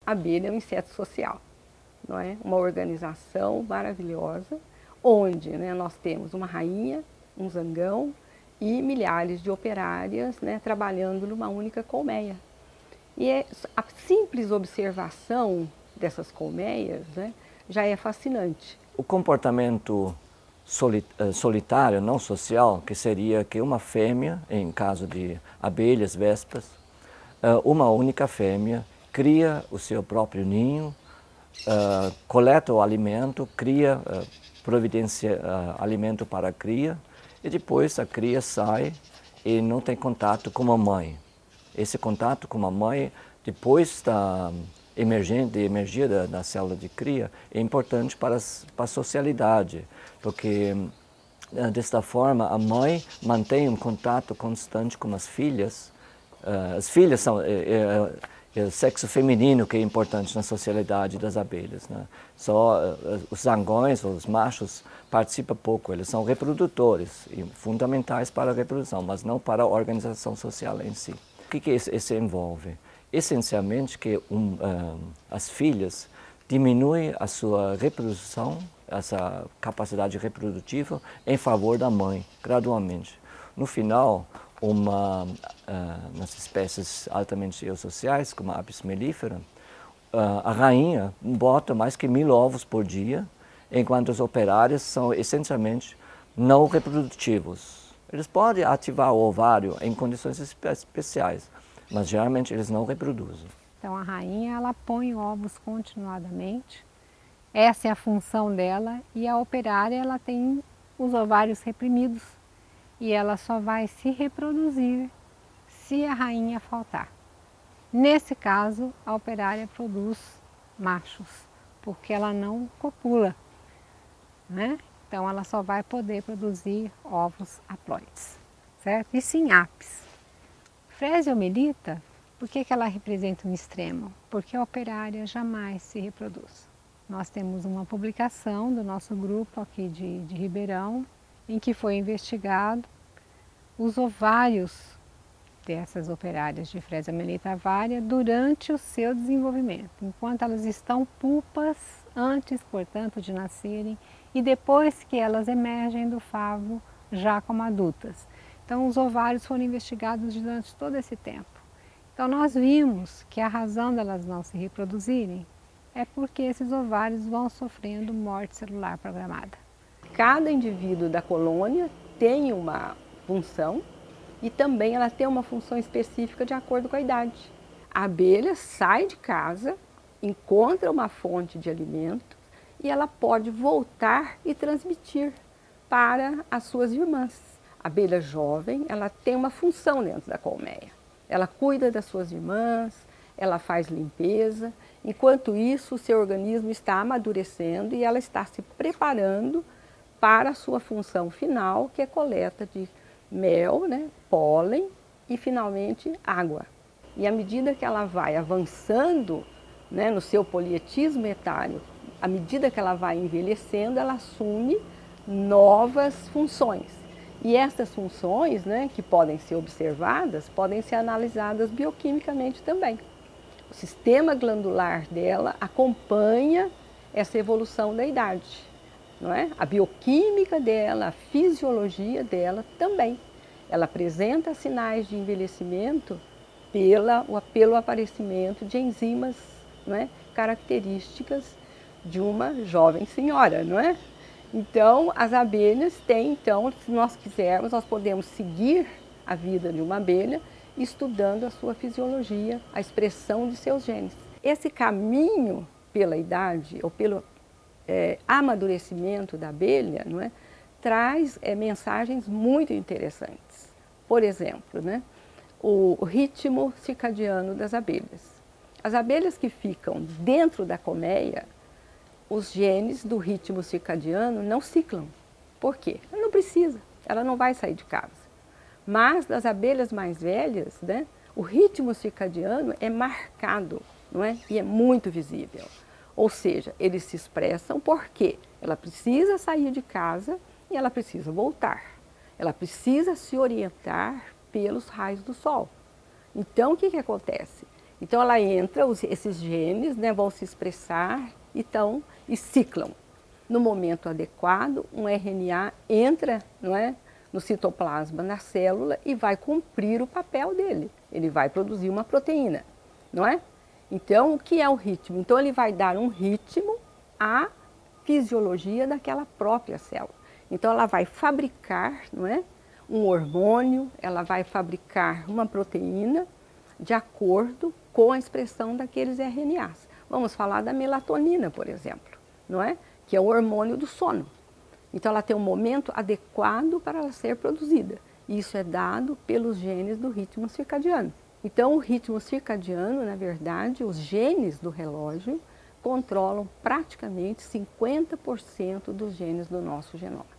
A abelha é um inseto social, não é? Uma organização maravilhosa, onde, né, nós temos uma rainha, um zangão e milhares de operárias, né, trabalhando numa única colmeia. E a simples observação dessas colmeias, né, já é fascinante. O comportamento solitário, não social, que seria que uma fêmea, em caso de abelhas, vespas, uma única fêmea cria o seu próprio ninho, coleta o alimento, cria, providencia alimento para a cria, e depois a cria sai e não tem contato com a mãe. Esse contato com a mãe, depois da emergir da célula de cria, é importante para a socialidade, porque desta forma a mãe mantém um contato constante com as filhas. As filhas são o sexo feminino que é importante na socialidade das abelhas, né? Só os zangões, os machos, participam pouco, eles são reprodutores e fundamentais para a reprodução, mas não para a organização social em si. O que isso envolve? Essencialmente que as filhas diminuem a sua reprodução, essa capacidade reprodutiva, em favor da mãe, gradualmente. No final, nas espécies altamente eusociais, como a Apis mellifera, a rainha bota mais que 1000 ovos por dia, enquanto os operários são essencialmente não reprodutivos. Eles podem ativar o ovário em condições especiais, mas geralmente eles não reproduzem. Então a rainha ela põe ovos continuadamente, essa é a função dela, e a operária ela tem os ovários reprimidos e ela só vai se reproduzir se a rainha faltar. Nesse caso, a operária produz machos, porque ela não copula, né? Então ela só vai poder produzir ovos haploides, certo? E sim apis. Freseomelita, por que ela representa um extremo? Porque a operária jamais se reproduz. Nós temos uma publicação do nosso grupo aqui de Ribeirão, em que foi investigado os ovários dessas operárias de Freseomelita avária durante o seu desenvolvimento, enquanto elas estão pulpas, antes, portanto, de nascerem, e depois que elas emergem do favo já como adultas. Então os ovários foram investigados durante todo esse tempo. Então nós vimos que a razão delas não se reproduzirem é porque esses ovários vão sofrendo morte celular programada. Cada indivíduo da colônia tem uma função e também ela tem uma função específica de acordo com a idade. A abelha sai de casa, encontra uma fonte de alimento e ela pode voltar e transmitir para as suas irmãs. A abelha jovem, ela tem uma função dentro da colmeia. Ela cuida das suas irmãs, ela faz limpeza. Enquanto isso, o seu organismo está amadurecendo e ela está se preparando para a sua função final, que é coleta de mel, né, pólen e, finalmente, água. E à medida que ela vai avançando, né, no seu polietismo etário, à medida que ela vai envelhecendo, ela assume novas funções. E essas funções, né, que podem ser observadas, podem ser analisadas bioquimicamente também. O sistema glandular dela acompanha essa evolução da idade, não é? A bioquímica dela, a fisiologia dela também. Ela apresenta sinais de envelhecimento pelo aparecimento de enzimas, não é? Características de uma jovem senhora, não é? Então, as abelhas têm, então, se nós quisermos, nós podemos seguir a vida de uma abelha estudando a sua fisiologia, a expressão de seus genes. Esse caminho pela idade, ou pelo amadurecimento da abelha, não é, traz mensagens muito interessantes. Por exemplo, né, o ritmo circadiano das abelhas. As abelhas que ficam dentro da colmeia, os genes do ritmo circadiano não ciclam. Por quê? Ela não precisa, ela não vai sair de casa. Mas das abelhas mais velhas, né, o ritmo circadiano é marcado, não é? E é muito visível. Ou seja, eles se expressam porque ela precisa sair de casa e ela precisa voltar. Ela precisa se orientar pelos raios do sol. Então, o que acontece? Então ela entra, esses genes, né, vão se expressar e ciclam. No momento adequado, um RNA entra, não é, no citoplasma, na célula, e vai cumprir o papel dele. Ele vai produzir uma proteína, não é? Então, o que é o ritmo? Então, ele vai dar um ritmo à fisiologia daquela própria célula. Então, ela vai fabricar, não é, um hormônio, ela vai fabricar uma proteína de acordo com a expressão daqueles RNAs. Vamos falar da melatonina, por exemplo, não é? Que é o hormônio do sono. Então, ela tem um momento adequado para ela ser produzida. Isso é dado pelos genes do ritmo circadiano. Então, o ritmo circadiano, na verdade, os genes do relógio controlam praticamente 50% dos genes do nosso genoma.